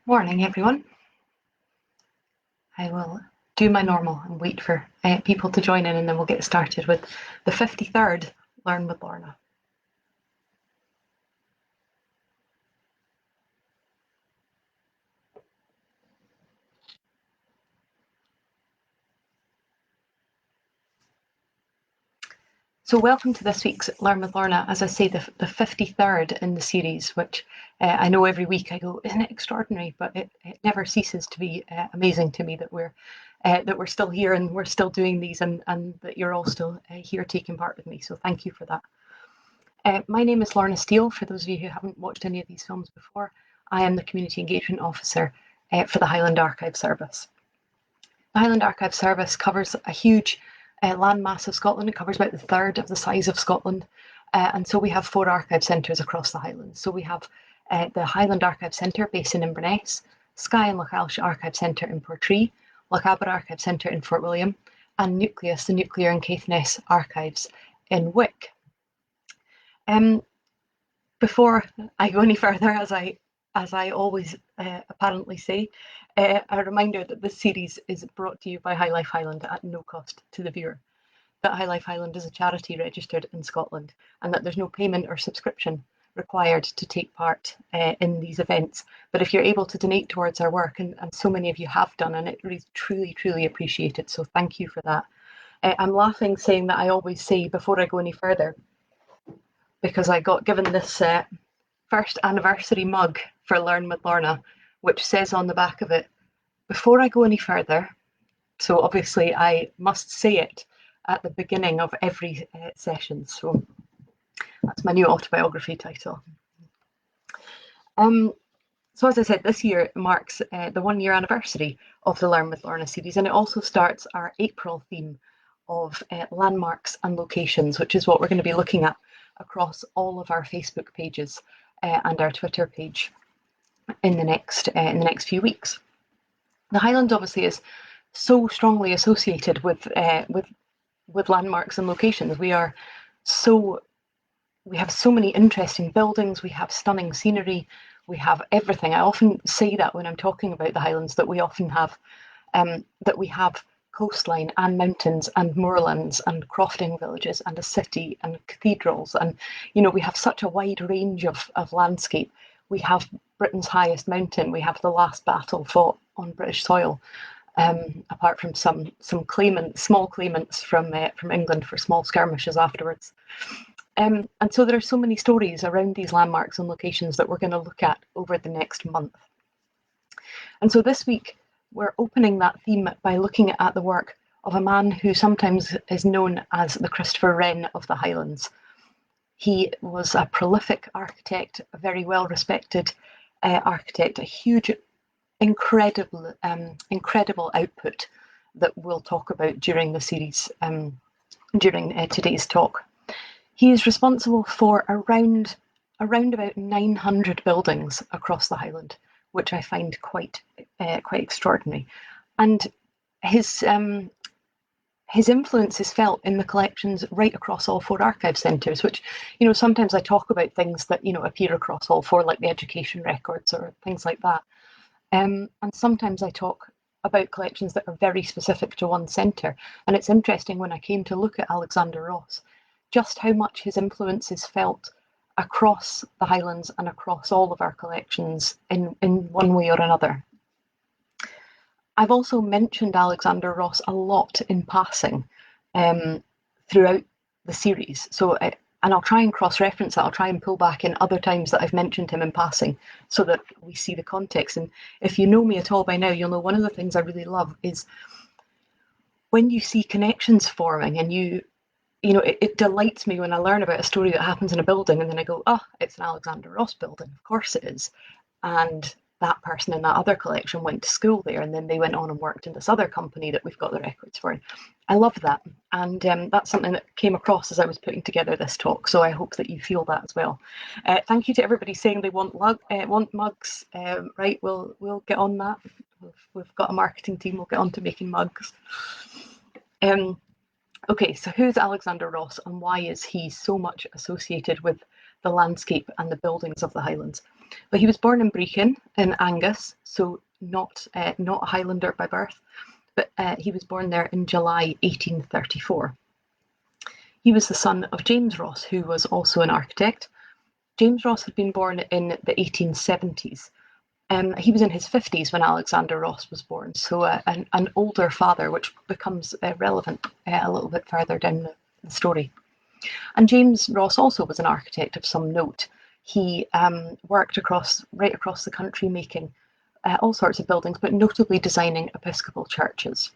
Morning, everyone. I will do my normal and wait for people to join in, and then we'll get started with the 53rd Learn with Lorna. So welcome to this week's Learn with Lorna, as I say, the 53rd in the series, which I know every week I go, isn't it extraordinary? But it never ceases to be amazing to me that we're still here and we're still doing these, and that you're all still here taking part with me. So thank you for that. My name is Lorna Steele. For those of you who haven't watched any of these films before, I am the Community Engagement Officer for the Highland Archive Service. The Highland Archive Service covers a huge landmass of Scotland. It covers about a third of the size of Scotland. And so we have 4 archive centres across the Highlands. So we have the Highland Archive Centre based in Inverness, Skye and Lochailse Archive Centre in Portree, Lochaber Archive Centre in Fort William, and Nucleus, the Nuclear and Caithness Archives in Wick. Before I go any further, as I always apparently say, a reminder that this series is brought to you by High Life Highland at no cost to the viewer. That High Life Highland is a charity registered in Scotland, and that there's no payment or subscription required to take part in these events. But if you're able to donate towards our work, and so many of you have done, and it really truly appreciate it, so thank you for that. I'm laughing saying that I always say before I go any further, because I got given this first anniversary mug for Learn with Lorna, which says on the back of it, before I go any further. So obviously I must say it at the beginning of every session. So that's my new autobiography title. So as I said, this year marks the 1-year anniversary of the Learn with Lorna series, and it also starts our April theme of landmarks and locations, which is what we're going to be looking at across all of our Facebook pages and our Twitter page in the next few weeks. The Highlands obviously is so strongly associated with landmarks and locations. We have so many interesting buildings, we have stunning scenery, we have everything. I often say that when I'm talking about the Highlands, that we often have coastline and mountains and moorlands and crofting villages and a city and cathedrals, and we have such a wide range of landscape. We have Britain's highest mountain, we have the last battle fought on British soil, apart from some small claimants from England for small skirmishes afterwards. And so there are so many stories around these landmarks and locations that we're going to look at over the next month. And so this week, we're opening that theme by looking at the work of a man who sometimes is known as the Christopher Wren of the Highlands. He was a prolific architect, a very well-respected architect, a huge, incredible output that we'll talk about during the series, during today's talk. He is responsible for around about 900 buildings across the Highland, which I find quite extraordinary, and his influence is felt in the collections right across all 4 archive centres, which sometimes I talk about things that appear across all 4, like the education records or things like that, and sometimes I talk about collections that are very specific to one centre. And it's interesting, when I came to look at Alexander Ross, just how much his influence is felt across the Highlands and across all of our collections in one way or another. I've also mentioned Alexander Ross a lot in passing throughout the series. So, and I'll try and cross-reference that. I'll try and pull back in other times that I've mentioned him in passing so that we see the context. And if you know me at all by now, you'll know one of the things I really love is when you see connections forming, and it delights me when I learn about a story that happens in a building and then I go, oh, it's an Alexander Ross building, of course it is. And that person in that other collection went to school there, and then they went on and worked in this other company that we've got the records for. I love that, and that's something that came across as I was putting together this talk, so I hope that you feel that as well. Thank you to everybody saying they want mugs. Right, we'll get on that. We've got a marketing team, we'll get on to making mugs. Okay, so who's Alexander Ross, and why is he so much associated with the landscape and the buildings of the Highlands? But he was born in Brechin in Angus, so not a Highlander by birth, but he was born there in July 1834. He was the son of James Ross, who was also an architect. James Ross had been born in the 1870s. He was in his 50s when Alexander Ross was born, so an older father, which becomes relevant a little bit further down the story. And James Ross also was an architect of some note. He worked right across the country, making all sorts of buildings, but notably designing Episcopal churches.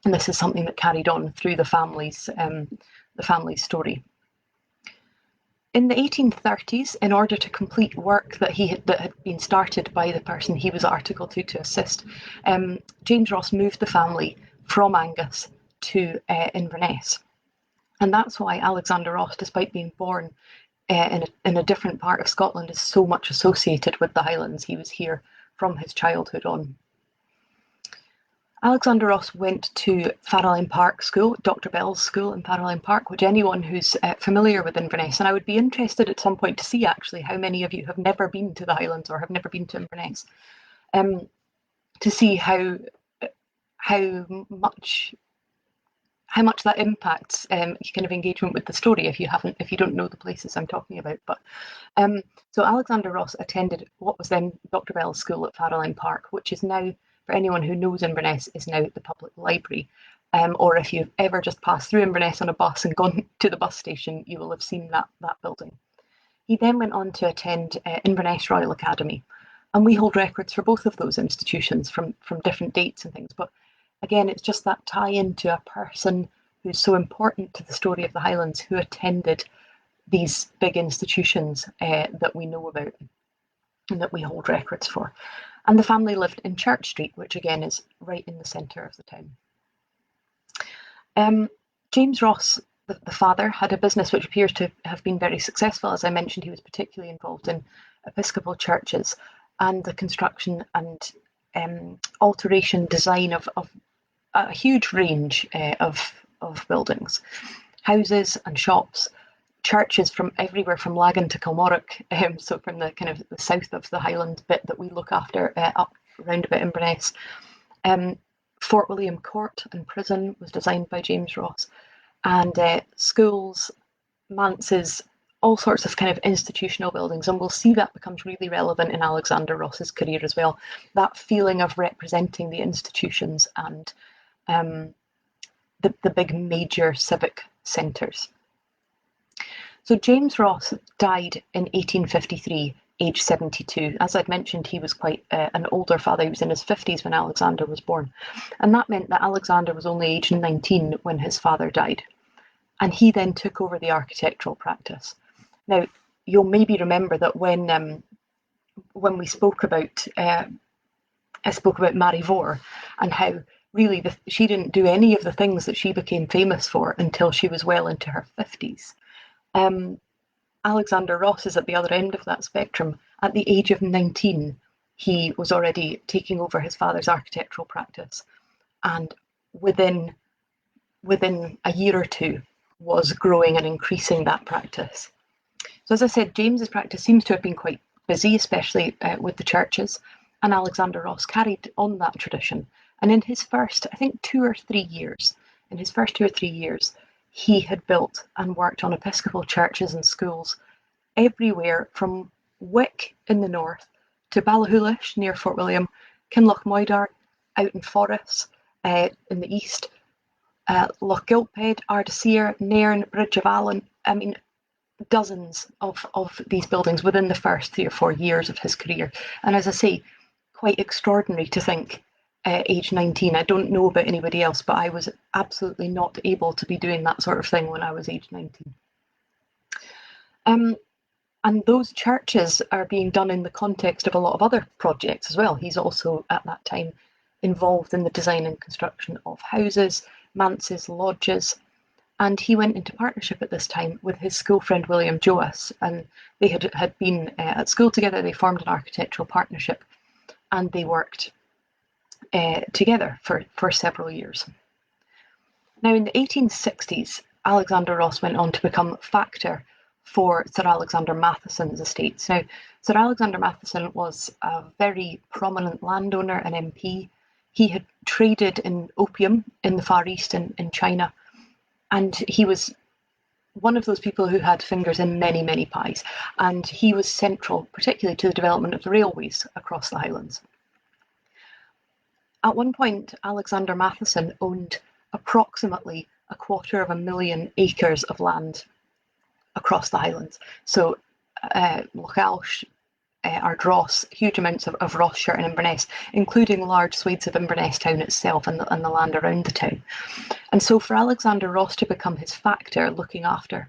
And this is something that carried on through the family's story. In the 1830s, in order to complete work that had been started by the person he was articled to assist, James Ross moved the family from Angus to Inverness. And that's why Alexander Ross, despite being born in a different part of Scotland, is so much associated with the Highlands. He was here from his childhood on. Alexander Ross went to Farrelline Park School, Dr. Bell's school in Farrelline Park, which anyone who's familiar with Inverness, and I would be interested at some point to see actually how many of you have never been to the Highlands or have never been to Inverness, to see how much that impacts kind of engagement with the story if you don't know the places I'm talking about. But so Alexander Ross attended what was then Dr. Bell's school at Farrelline Park, which is now, for anyone who knows Inverness, is now the public library. Or if you've ever just passed through Inverness on a bus and gone to the bus station, you will have seen that building. He then went on to attend Inverness Royal Academy, and we hold records for both of those institutions from different dates and things. But again, it's just that tie into a person who's so important to the story of the Highlands, who attended these big institutions that we know about and that we hold records for. And the family lived in Church Street, which again is right in the centre of the town. James Ross, the father, had a business which appears to have been very successful. As I mentioned, he was particularly involved in Episcopal churches and the construction and alteration design of a huge range of buildings, houses and shops, churches from everywhere from Lagan to Kilmorrock, so from the kind of the south of the Highland bit that we look after up round about Inverness. Fort William Court and Prison was designed by James Ross, and schools, manses, all sorts of kind of institutional buildings, and we'll see that becomes really relevant in Alexander Ross's career as well, that feeling of representing the institutions and the big major civic centres. So James Ross died in 1853, age 72. As I'd mentioned, he was quite an older father. He was in his 50s when Alexander was born. And that meant that Alexander was only aged 19 when his father died. And he then took over the architectural practice. Now, you'll maybe remember that when we spoke about, I spoke about Mary Vore and how really she didn't do any of the things that she became famous for until she was well into her 50s. Alexander Ross is at the other end of that spectrum. At the age of 19, he was already taking over his father's architectural practice, and within a year or two was growing and increasing that practice. So as I said, James's practice seems to have been quite busy, especially with the churches, and Alexander Ross carried on that tradition. And in his first, I think 2 or 3 years, he had built and worked on Episcopal churches and schools everywhere from Wick in the north to Ballachulish near Fort William, Kinlochmoidar out in Forres in the east, Loch Gilphead, Ardasir, Nairn, Bridge of Allen. I mean, dozens of these buildings within the first 3 or 4 years of his career. And as I say, quite extraordinary to think age 19. I don't know about anybody else, but I was absolutely not able to be doing that sort of thing when I was age 19. And those churches are being done in the context of a lot of other projects as well. He's also at that time involved in the design and construction of houses, manses, lodges, and he went into partnership at this time with his school friend William Joas, and they had been at school together. They formed an architectural partnership, and they worked together for several years. Now, in the 1860s, Alexander Ross went on to become factor for Sir Alexander Matheson's estates. Now, Sir Alexander Matheson was a very prominent landowner and MP. He had traded in opium in the Far East in China, and he was one of those people who had fingers in many, many pies, and he was central, particularly to the development of the railways across the Highlands. At one point, Alexander Matheson owned approximately 250,000 acres of land across the Highlands. So Lochalsh, Ardross, huge amounts of Rossshire and Inverness, including large swathes of Inverness town itself and the land around the town. And so for Alexander Ross to become his factor, looking after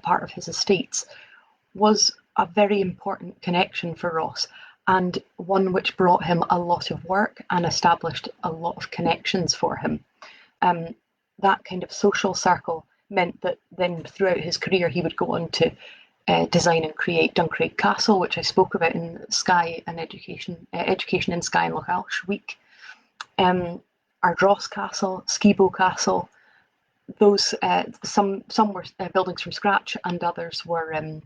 part of his estates, was a very important connection for Ross, and one which brought him a lot of work and established a lot of connections for him. That kind of social circle meant that then throughout his career he would go on to design and create Duncraig Castle, which I spoke about in Skye and Education in Skye and Lochalsh Week. Ardross Castle, Skibo Castle, those some were buildings from scratch and others were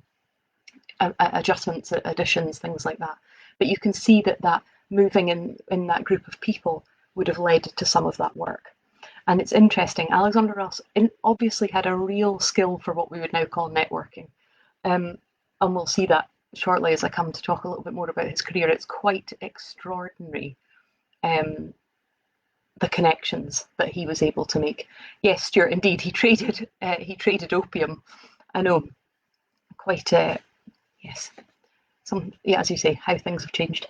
adjustments, additions, things like that. But you can see that moving in that group of people would have led to some of that work. And it's interesting, Alexander Ross obviously had a real skill for what we would now call networking. And we'll see that shortly as I come to talk a little bit more about his career. It's quite extraordinary, the connections that he was able to make. Yes, Stuart, indeed, he traded opium. I know, quite, yes. As you say, how things have changed.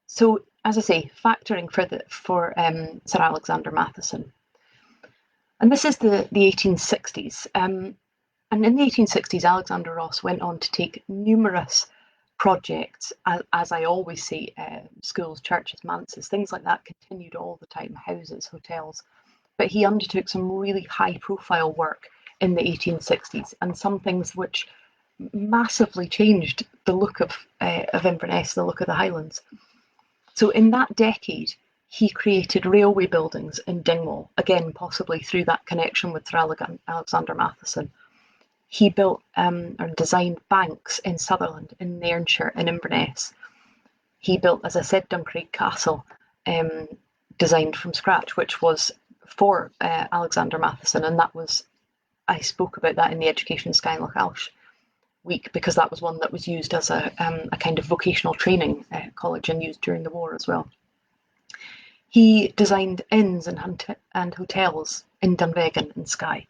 So, as I say, factoring for Sir Alexander Matheson. And this is the 1860s. And in the 1860s, Alexander Ross went on to take numerous projects, as I always say, schools, churches, manses, things like that continued all the time, houses, hotels. But he undertook some really high-profile work in the 1860s, and some things which massively changed the look of Inverness, the look of the Highlands. So in that decade, he created railway buildings in Dingwall, again, possibly through that connection with Sir Alexander Matheson. He built or designed banks in Sutherland, in Nairnshire, in Inverness. He built, as I said, Duncraig Castle, designed from scratch, which was for Alexander Matheson, and that was, I spoke about that in the Education in Skye and Lochalsh Week, because that was one that was used as a kind of vocational training college and used during the war as well. He designed inns and hotels in Dunvegan and Skye.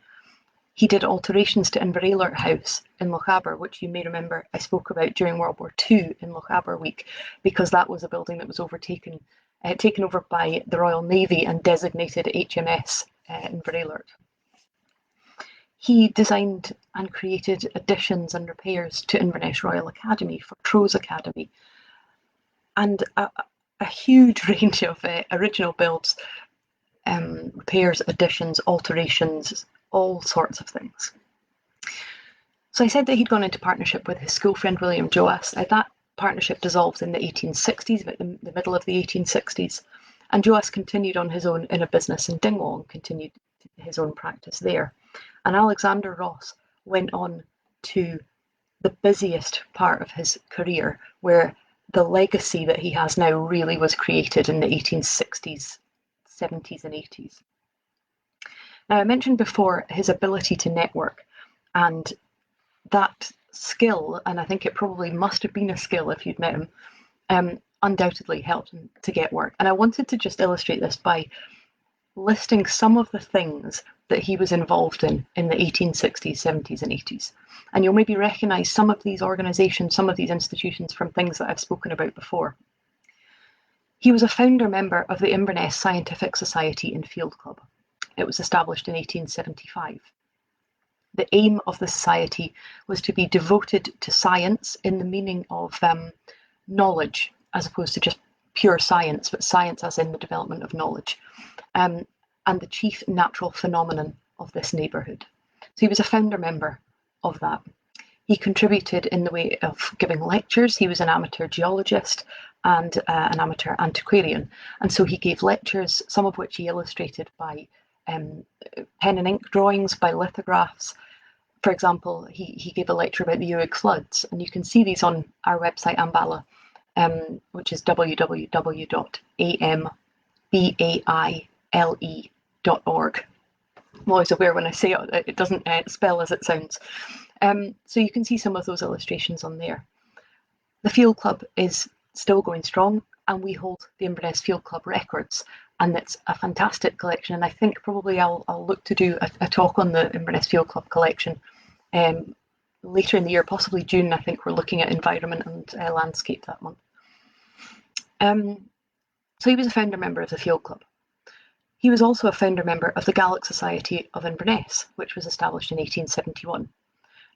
He did alterations to Inverelert House in Lochaber, which you may remember I spoke about during World War II in Lochaber Week, because that was a building that was taken over by the Royal Navy and designated HMS Inverelert. He designed and created additions and repairs to Inverness Royal Academy, for Trowse Academy, and a huge range of original builds, repairs, additions, alterations, all sorts of things. So I said that he'd gone into partnership with his school friend William Joas. Now that partnership dissolved in the 1860s, about the middle of the 1860s, and Joas continued on his own in a business in Dingwall and continued his own practice there. And Alexander Ross went on to the busiest part of his career, where the legacy that he has now really was created in the 1860s, 70s and 80s. Now, I mentioned before his ability to network, and that skill, and I think it probably must have been a skill if you'd met him, undoubtedly helped him to get work. And I wanted to just illustrate this by listing some of the things that he was involved in the 1860s, 70s and 80s. And you'll maybe recognise some of these organisations, some of these institutions from things that I've spoken about before. He was a founder member of the Inverness Scientific Society and Field Club. It was established in 1875. The aim of the society was to be devoted to science in the meaning of knowledge, as opposed to just pure science, but science as in the development of knowledge, and the chief natural phenomenon of this neighbourhood. So he was a founder member of that. He contributed in the way of giving lectures. He was an amateur geologist and an amateur antiquarian. And so he gave lectures, some of which he illustrated by pen and ink drawings, by lithographs, For example, he gave a lecture about the Uig floods, and you can see these on our website, Ambala, which is www.ambaile.org. I'm always aware when I say it, it doesn't spell as it sounds. So you can see some of those illustrations on there. The Field Club is still going strong, and we hold the Inverness Field Club records, and it's a fantastic collection. And I think probably I'll look to do a talk on the Inverness Field Club collection later in the year, possibly June. I think we're looking at environment and landscape that month. So he was a founder member of the Field Club. He was also a founder member of the Gaelic Society of Inverness, which was established in 1871.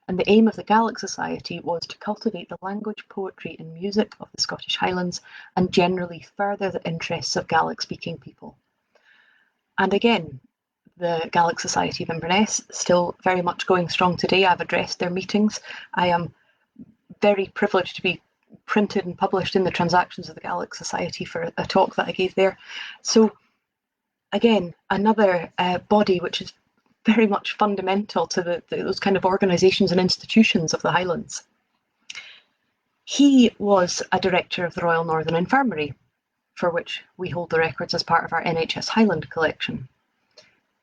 And the aim of the Gaelic Society was to cultivate the language, poetry and music of the Scottish Highlands and generally further the interests of Gaelic-speaking people. And again, the Gaelic Society of Inverness still very much going strong today. I've addressed their meetings. I am very privileged to be printed and published in the Transactions of the Gaelic Society for a talk that I gave there. So again, another body which is very much fundamental to those kind of organisations and institutions of the Highlands. He was a director of the Royal Northern Infirmary, for which we hold the records as part of our NHS Highland collection.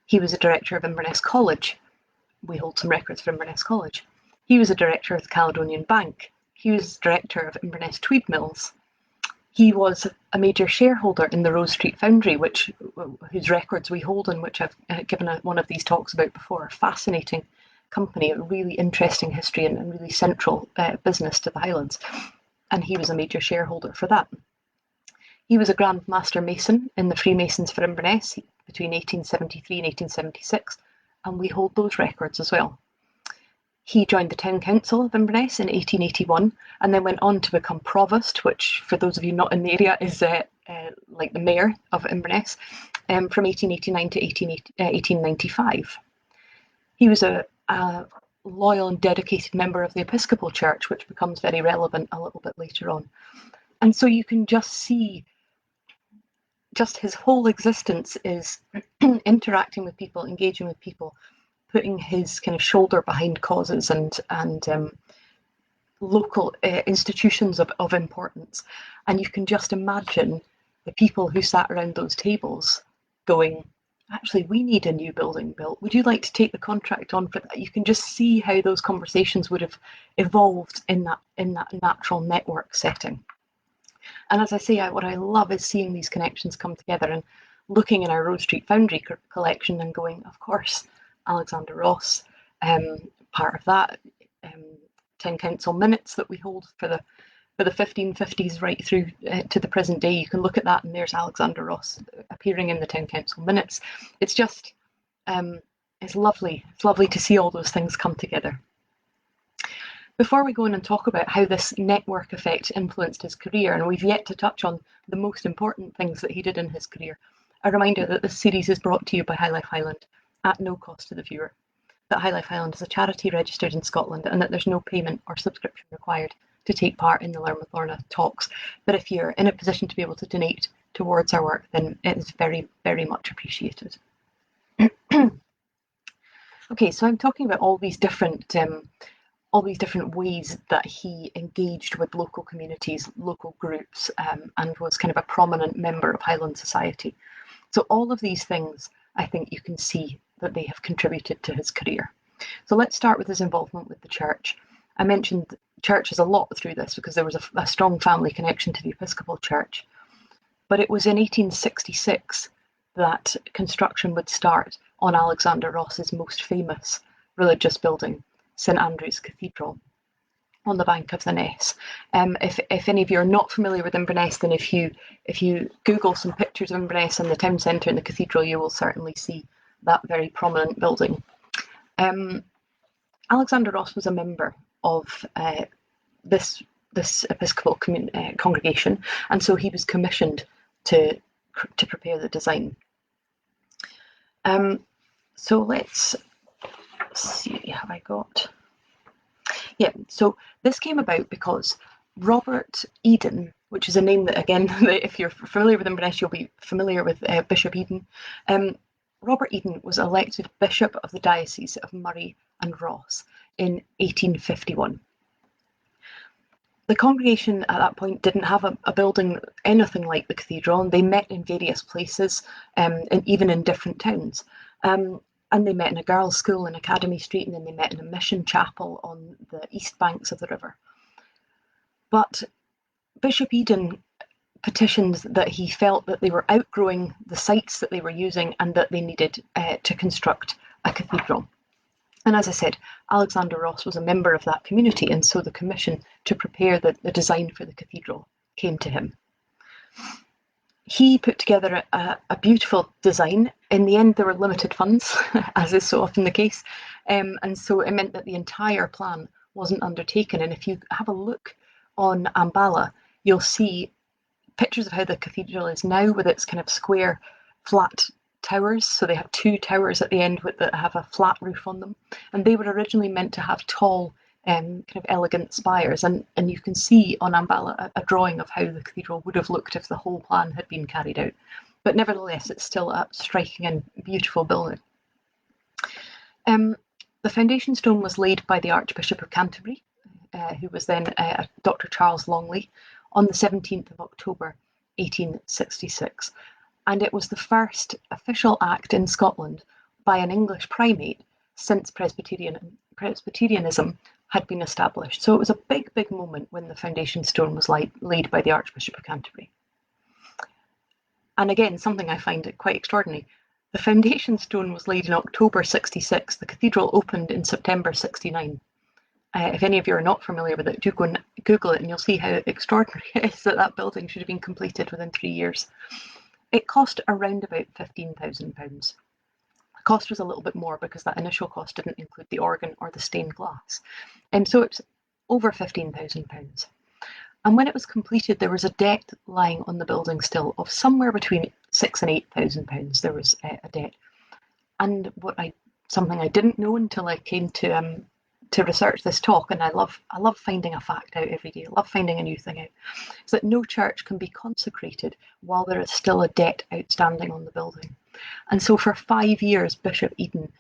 He was a director of Inverness College. We hold some records for Inverness College. He was a director of the Caledonian Bank. He was director of Inverness Tweed Mills. He was a major shareholder in the Rose Street Foundry, whose records we hold and which I've given one of these talks about before. A fascinating company, a really interesting history and really central business to the Highlands. And he was a major shareholder for that. He was a Grand Master Mason in the Freemasons for Inverness between 1873 and 1876, and we hold those records as well. He joined the Town Council of Inverness in 1881 and then went on to become Provost, which for those of you not in the area is like the Mayor of Inverness, from 1889 to 1895. He was a loyal and dedicated member of the Episcopal Church, which becomes very relevant a little bit later on. And so you can just see just his whole existence is interacting with people, engaging with people, putting his kind of shoulder behind causes and local institutions of importance. And you can just imagine the people who sat around those tables going, actually, we need a new building built. Would you like to take the contract on for that? You can just see how those conversations would have evolved in that natural network setting. And as I say, what I love is seeing these connections come together and looking in our Rose Street Foundry collection and going, of course, Alexander Ross, part of that, Town Council minutes that we hold for the 1550s right through to the present day. You can look at that and there's Alexander Ross appearing in the Town Council minutes. It's just, it's lovely. It's lovely to see all those things come together. Before we go in and talk about how this network effect influenced his career, and we've yet to touch on the most important things that he did in his career, a reminder that this series is brought to you by High Life Highland at no cost to the viewer, that High Life Highland is a charity registered in Scotland and that there's no payment or subscription required to take part in the Learn With Lorna talks. But if you're in a position to be able to donate towards our work, then it is very, very much appreciated. Okay, so I'm talking about all these different ways that he engaged with local communities, local groups, and was kind of a prominent member of Highland society. So all of these things, I think you can see that they have contributed to his career. So let's start with his involvement with the church. I mentioned churches a lot through this because there was a strong family connection to the Episcopal Church. But it was in 1866 that construction would start on Alexander Ross's most famous religious building, St Andrew's Cathedral, on the bank of the Ness. If any of you are not familiar with Inverness, then if you Google some pictures of Inverness and the town centre and the cathedral, you will certainly see that very prominent building. Alexander Ross was a member of this Episcopal congregation, and so he was commissioned to prepare the design. So let's see, have I got? Yeah, so this came about because Robert Eden, which is a name that, again, if you're familiar with Inverness, you'll be familiar with Bishop Eden. Robert Eden was elected Bishop of the Diocese of Murray and Ross in 1851. The congregation at that point didn't have a building anything like the cathedral, and they met in various places, and even in different towns. And they met in a girls' school in Academy Street, and then they met in a mission chapel on the east banks of the river. But Bishop Eden petitioned that he felt that they were outgrowing the sites that they were using and that they needed to construct a cathedral. And as I said, Alexander Ross was a member of that community, and so the commission to prepare the design for the cathedral came to him. He put together a beautiful design. In the end, there were limited funds, as is so often the case, and so it meant that the entire plan wasn't undertaken. And if you have a look on Ambala, you'll see pictures of how the cathedral is now, with its kind of square, flat towers. So they have two towers at the end that have a flat roof on them, and they were originally meant to have tall, kind of elegant spires. And you can see on Ambala a drawing of how the cathedral would have looked if the whole plan had been carried out. But nevertheless, it's still a striking and beautiful building. The foundation stone was laid by the Archbishop of Canterbury, who was then Dr. Charles Longley, on the 17th of October 1866. And it was the first official act in Scotland by an English primate since Presbyterianism had been established. So it was a big, big moment when the foundation stone was laid by the Archbishop of Canterbury. And again, something I find quite extraordinary. The foundation stone was laid in October 66. The cathedral opened in September 69. If any of you are not familiar with it, do go and Google it and you'll see how extraordinary it is that that building should have been completed within 3 years. It cost around about £15,000. The cost was a little bit more because that initial cost didn't include the organ or the stained glass. And so it's over £15,000. And when it was completed, there was a debt lying on the building still of somewhere between £6,000 and £8,000. There was a debt. And something I didn't know until I came to research this talk, and I love finding a fact out every day. I love finding a new thing out. Is that no church can be consecrated while there is still a debt outstanding on the building. And so for 5 years, Bishop Eden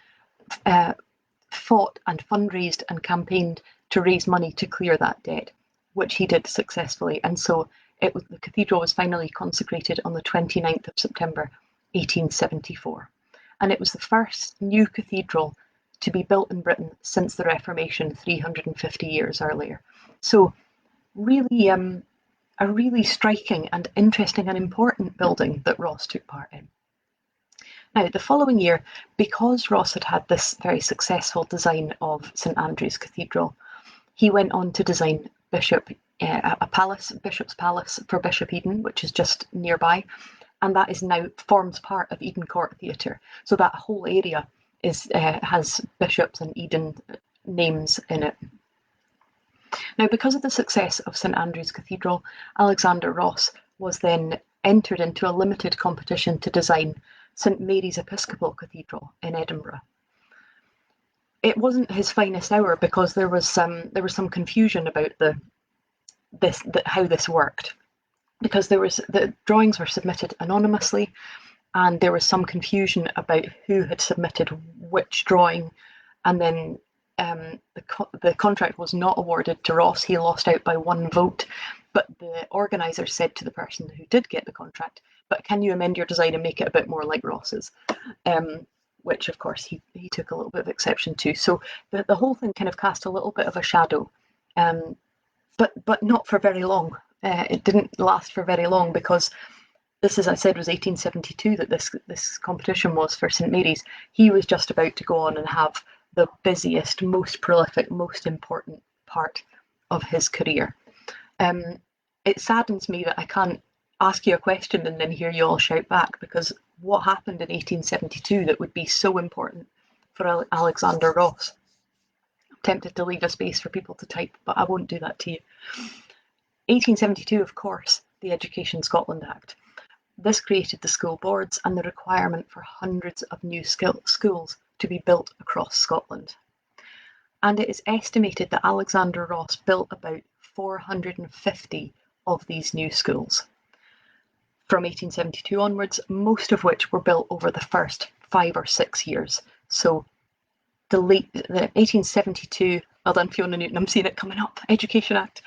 fought and fundraised and campaigned to raise money to clear that debt, which he did successfully. And so the cathedral was finally consecrated on the 29th of September 1874. And it was the first new cathedral to be built in Britain since the Reformation 350 years earlier. So really, a really striking and interesting and important building that Ross took part in. Now, the following year, because Ross had this very successful design of St Andrew's Cathedral, he went on to design Bishop's Palace for Bishop Eden, which is just nearby, and that is now forms part of Eden Court Theatre. So that whole area has Bishops and Eden names in it. Now, because of the success of St Andrew's Cathedral, Alexander Ross was then entered into a limited competition to design St Mary's Episcopal Cathedral in Edinburgh. It wasn't his finest hour because there was some confusion about how this worked, because the drawings were submitted anonymously, and there was some confusion about who had submitted which drawing, and then the contract was not awarded to Ross. He lost out by 1 vote, but the organisers said to the person who did get the contract, "But can you amend your design and make it a bit more like Ross's?" Which of course he took a little bit of exception to. So the whole thing kind of cast a little bit of a shadow, but not for very long. It didn't last for very long, because this, as I said, was 1872 that this competition was for St Mary's. He was just about to go on and have the busiest, most prolific, most important part of his career. It saddens me that I can't ask you a question and then hear you all shout back, because what happened in 1872 that would be so important for Alexander Ross? I'm tempted to leave a space for people to type, but I won't do that to you. 1872, of course, the Education Scotland Act. This created the school boards and the requirement for hundreds of new schools to be built across Scotland. And it is estimated that Alexander Ross built about 450 of these new schools from 1872 onwards, most of which were built over the first 5 or 6 years. So the 1872 Well done, Fiona Newton. I'm seeing it coming up. Education Act.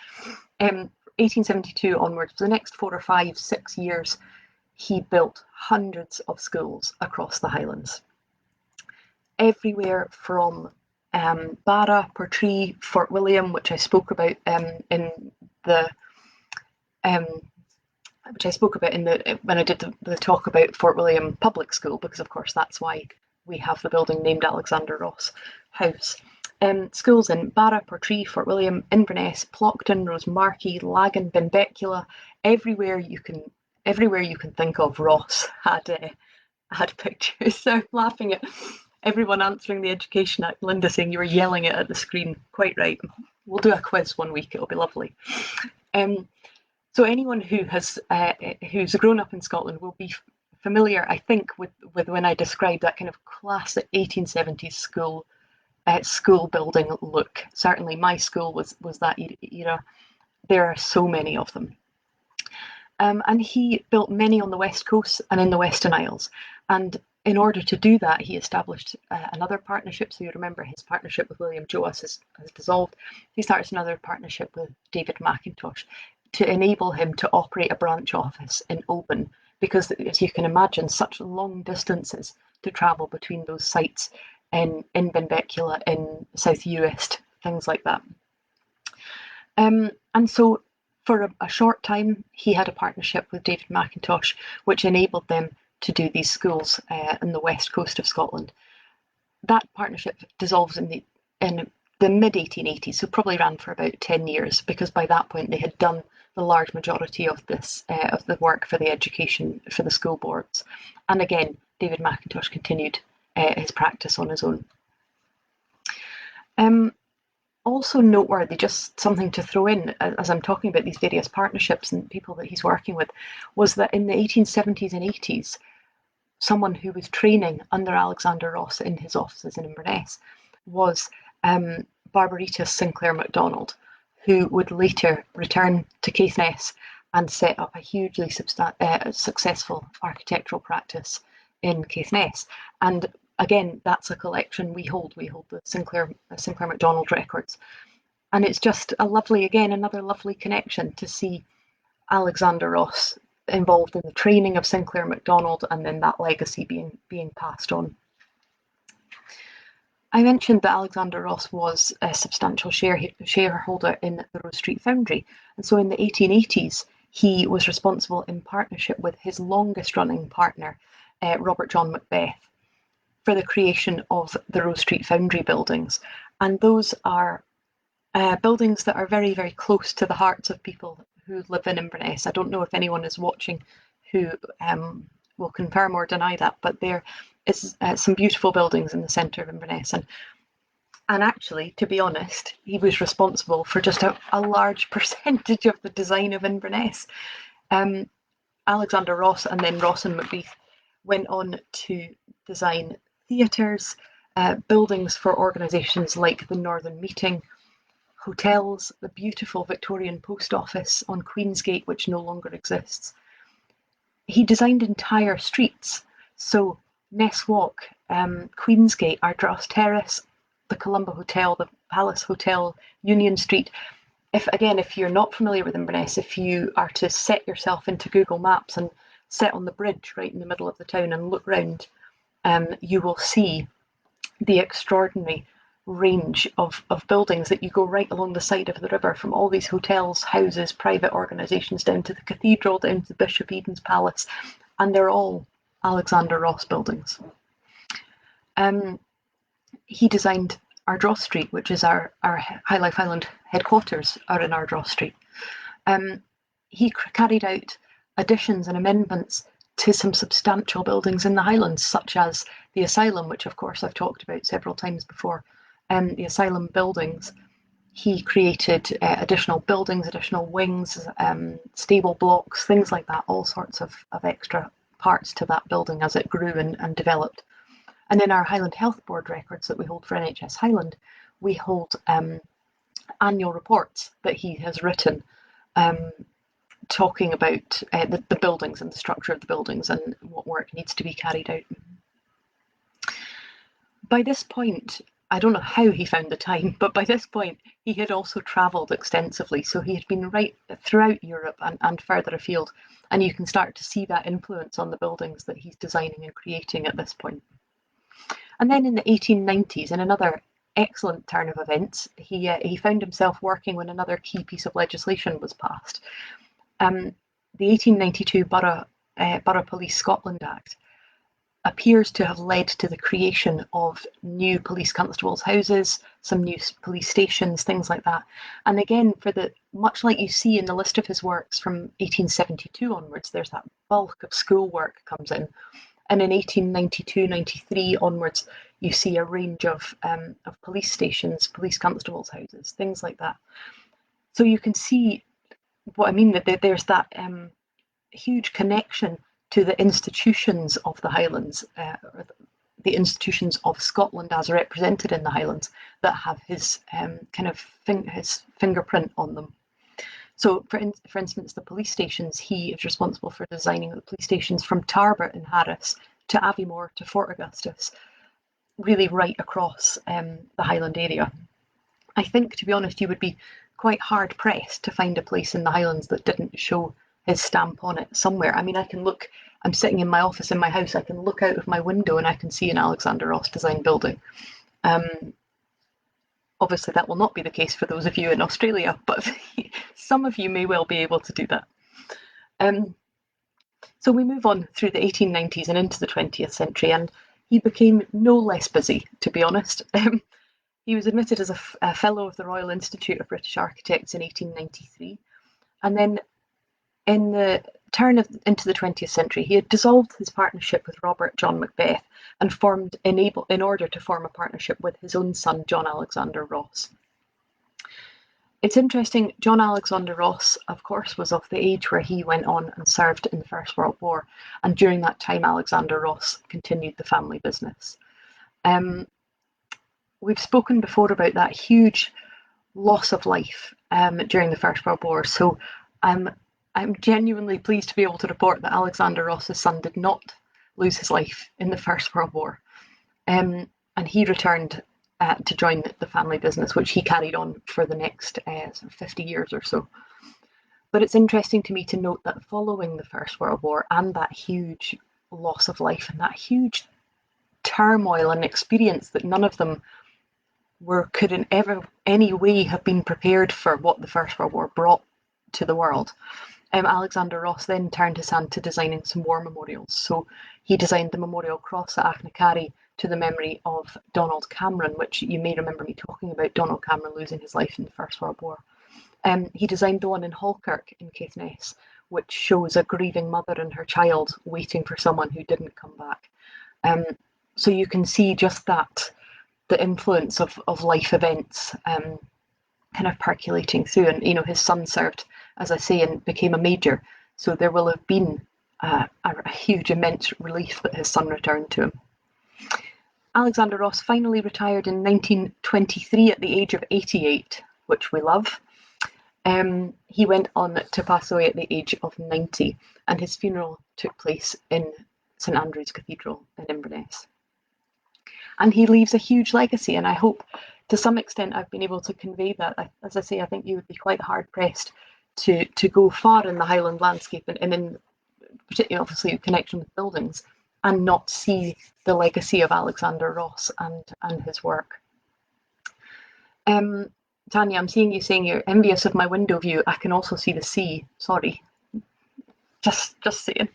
1872 onwards, for the next 4 or 5, 6 years, he built hundreds of schools across the Highlands. Everywhere from Barra, Portree, Fort William, which I spoke about when I did the talk about Fort William Public School, because of course that's why we have the building named Alexander Ross House. Schools in Barra, Portree, Fort William, Inverness, Plockton, Rosemarkie, Lagan, Benbecula, everywhere you can think of, Ross had pictures. So I'm laughing at everyone answering the Education Act. Linda saying you were yelling it at the screen. Quite right. We'll do a quiz one week. It'll be lovely. So anyone who's grown up in Scotland will be familiar, I think, with when I describe that kind of classic 1870s school building look. Certainly my school was that era. There are so many of them. And he built many on the West Coast and in the Western Isles. And in order to do that, he established another partnership. So you remember his partnership with William Joas has dissolved. He starts another partnership with David Mackintosh to enable him to operate a branch office in Oban, because as you can imagine, such long distances to travel between those sites in Benbecula, in South Uist, things like that. And so for a short time, he had a partnership with David Mackintosh, which enabled them to do these schools in the west coast of Scotland. That partnership dissolves in the mid 1880s, so probably ran for about 10 years, because by that point they had done the large majority of this of the work for the education for the school boards. And again, David Mackintosh continued his practice on his own. Also noteworthy, just something to throw in as I'm talking about these various partnerships and people that he's working with, was that in the 1870s and 80s, someone who was training under Alexander Ross in his offices in Inverness was Barbaritus Sinclair McDonald, who would later return to Caithness and set up a hugely successful architectural practice in Caithness. And again, that's a collection we hold. We hold the Sinclair McDonald records. And it's just another lovely connection to see Alexander Ross involved in the training of Sinclair McDonald, and then that legacy being passed on. I mentioned that Alexander Ross was a substantial shareholder in the Rose Street Foundry, and so in the 1880s he was responsible, in partnership with his longest running partner, Robert John Macbeth, for the creation of the Rose Street Foundry buildings. And those are buildings that are very, very close to the hearts of people who live in Inverness. I don't know if anyone is watching who will confirm or deny that, but there is some beautiful buildings in the centre of Inverness. And actually, to be honest, he was responsible for just a large percentage of the design of Inverness. Alexander Ross and then Ross and Macbeth went on to design theatres, buildings for organisations like the Northern Meeting, hotels, the beautiful Victorian post office on Queensgate, which no longer exists. He designed entire streets, so Ness Walk, Queensgate, Ardross Terrace, the Columba Hotel, the Palace Hotel, Union Street. If you're not familiar with Inverness, if you are to set yourself into Google Maps and sit on the bridge right in the middle of the town and look round, you will see the extraordinary range of buildings that you go right along the side of the river, from all these hotels, houses, private organisations, down to the cathedral, down to Bishop Eden's Palace, and they're all Alexander Ross buildings. He designed Ardross Street, which is our High Life Highland headquarters are in Ardross Street. He carried out additions and amendments to some substantial buildings in the Highlands, such as the asylum, which of course I've talked about several times before. The asylum buildings, he created additional buildings, additional wings, stable blocks, things like that, all sorts of extra parts to that building as it grew and developed. And in our Highland Health Board records that we hold for NHS Highland, we hold annual reports that he has written talking about the buildings and the structure of the buildings and what work needs to be carried out. By this point, I don't know how he found the time, but by this point he had also travelled extensively. So he had been right throughout Europe and further afield. And you can start to see that influence on the buildings that he's designing and creating at this point. And then in the 1890s, in another excellent turn of events, he found himself working when another key piece of legislation was passed. The 1892 Borough Police Scotland Act appears to have led to the creation of new police constables' houses, some new police stations, things like that. And again, much like you see in the list of his works from 1872 onwards, there's that bulk of schoolwork comes in. And in 1892-93 onwards, you see a range of police stations, police constables' houses, things like that. So you can see what I mean, that there's that huge connection to the institutions of the Highlands, the institutions of Scotland as represented in the Highlands, that have his his fingerprint on them. So, for instance, the police stations, he is responsible for designing the police stations from Tarbert in Harris to Aviemore to Fort Augustus, really right across the Highland area. I think, to be honest, you would be quite hard pressed to find a place in the Highlands that didn't show his stamp on it somewhere. I mean, I'm sitting in my office in my house, I can look out of my window and I can see an Alexander Ross design building. Obviously that will not be the case for those of you in Australia, but some of you may well be able to do that. So we move on through the 1890s and into the 20th century, and he became no less busy, to be honest. He was admitted as a Fellow of the Royal Institute of British Architects in 1893, and then in the turn into the 20th century, he had dissolved his partnership with Robert John Macbeth and formed in order to form a partnership with his own son, John Alexander Ross. It's interesting, John Alexander Ross, of course, was of the age where he went on and served in the First World War, and during that time, Alexander Ross continued the family business. We've spoken before about that huge loss of life during the First World War, so I'm genuinely pleased to be able to report that Alexander Ross's son did not lose his life in the First World War. And he returned to join the family business, which he carried on for the next 50 years or so. But it's interesting to me to note that following the First World War and that huge loss of life and that huge turmoil and experience that none of them could in any way have been prepared for what the First World War brought to the world, Alexander Ross then turned his hand to designing some war memorials. So he designed the memorial cross at Achnacarry to the memory of Donald Cameron, which you may remember me talking about, Donald Cameron losing his life in the First World War. He designed the one in Halkirk in Caithness, which shows a grieving mother and her child waiting for someone who didn't come back. So you can see just that, the influence of life events kind of percolating through. And, you know, his son served, as I say, and became a major. So there will have been a huge, immense relief that his son returned to him. Alexander Ross finally retired in 1923 at the age of 88, which we love. He went on to pass away at the age of 90, and his funeral took place in St Andrew's Cathedral in Inverness. And he leaves a huge legacy, and I hope to some extent I've been able to convey that. As I say, I think you would be quite hard pressed to go far in the Highland landscape and in particularly obviously connection with buildings and not see the legacy of Alexander Ross and his work. Tanya, I'm seeing you saying you're envious of my window view. I can also see the sea. Sorry, just saying.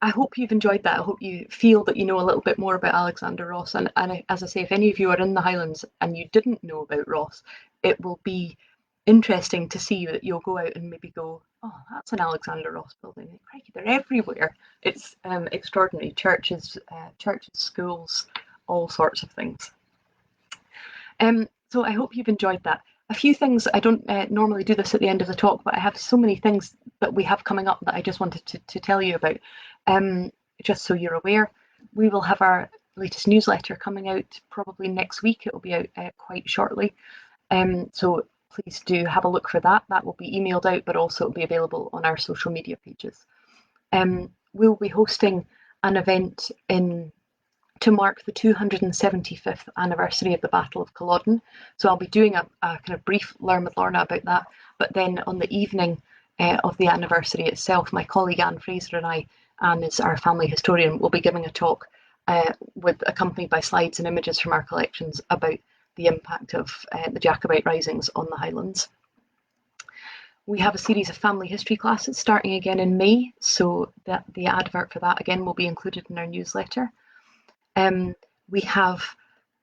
I hope you've enjoyed that. I hope you feel that you know a little bit more about Alexander Ross. And as I say, if any of you are in the Highlands and you didn't know about Ross, it will be interesting to see that you'll go out and maybe go, oh, that's an Alexander Ross building. Crikey, they're everywhere. It's extraordinary. Churches, schools, all sorts of things. So I hope you've enjoyed that. A few things, I don't normally do this at the end of the talk, but I have so many things that we have coming up that I just wanted to tell you about. Just so you're aware, we will have our latest newsletter coming out probably next week. It will be out quite shortly. So please do have a look for that. That will be emailed out, but also it will be available on our social media pages. We'll be hosting an event in to mark the 275th anniversary of the Battle of Culloden. So I'll be doing a kind of brief Learn with Lorna about that. But then on the evening of the anniversary itself, my colleague Anne Fraser and I, Anne is our family historian, will be giving a talk accompanied by slides and images from our collections about the impact of the Jacobite risings on the Highlands. We have a series of family history classes starting again in May, so that the advert for that again will be included in our newsletter. We have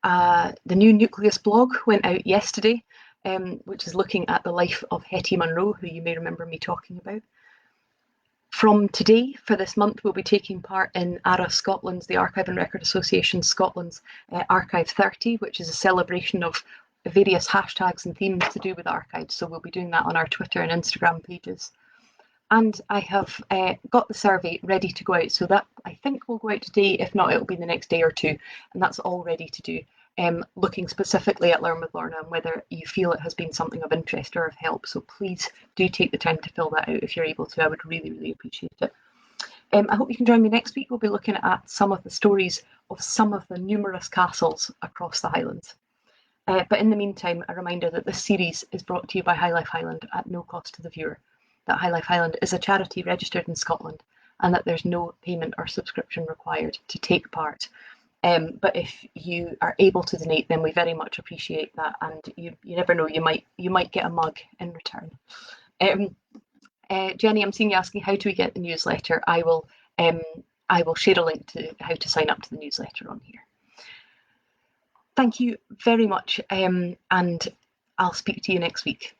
the new Nucleus blog went out yesterday, which is looking at the life of Hetty Munro, who you may remember me talking about. From today, for this month, we'll be taking part in ARA Scotland's, the Archive and Record Association Scotland's Archive 30, which is a celebration of various hashtags and themes to do with archives. So we'll be doing that on our Twitter and Instagram pages. And I have got the survey ready to go out, so that I think will go out today. If not, it'll be the next day or two, and that's all ready to do. Looking specifically at Learn with Lorna and whether you feel it has been something of interest or of help. So please do take the time to fill that out if you're able to. I would really, really appreciate it. I hope you can join me next week. We'll be looking at some of the stories of some of the numerous castles across the Highlands. But in the meantime, a reminder that this series is brought to you by High Life Highland at no cost to the viewer, that High Life Highland is a charity registered in Scotland and that there's no payment or subscription required to take part. But if you are able to donate, then we very much appreciate that, and you never know, you might get a mug in return. Jenny, I'm seeing you asking how do we get the newsletter. I will share a link to how to sign up to the newsletter on here. Thank you very much, and I'll speak to you next week.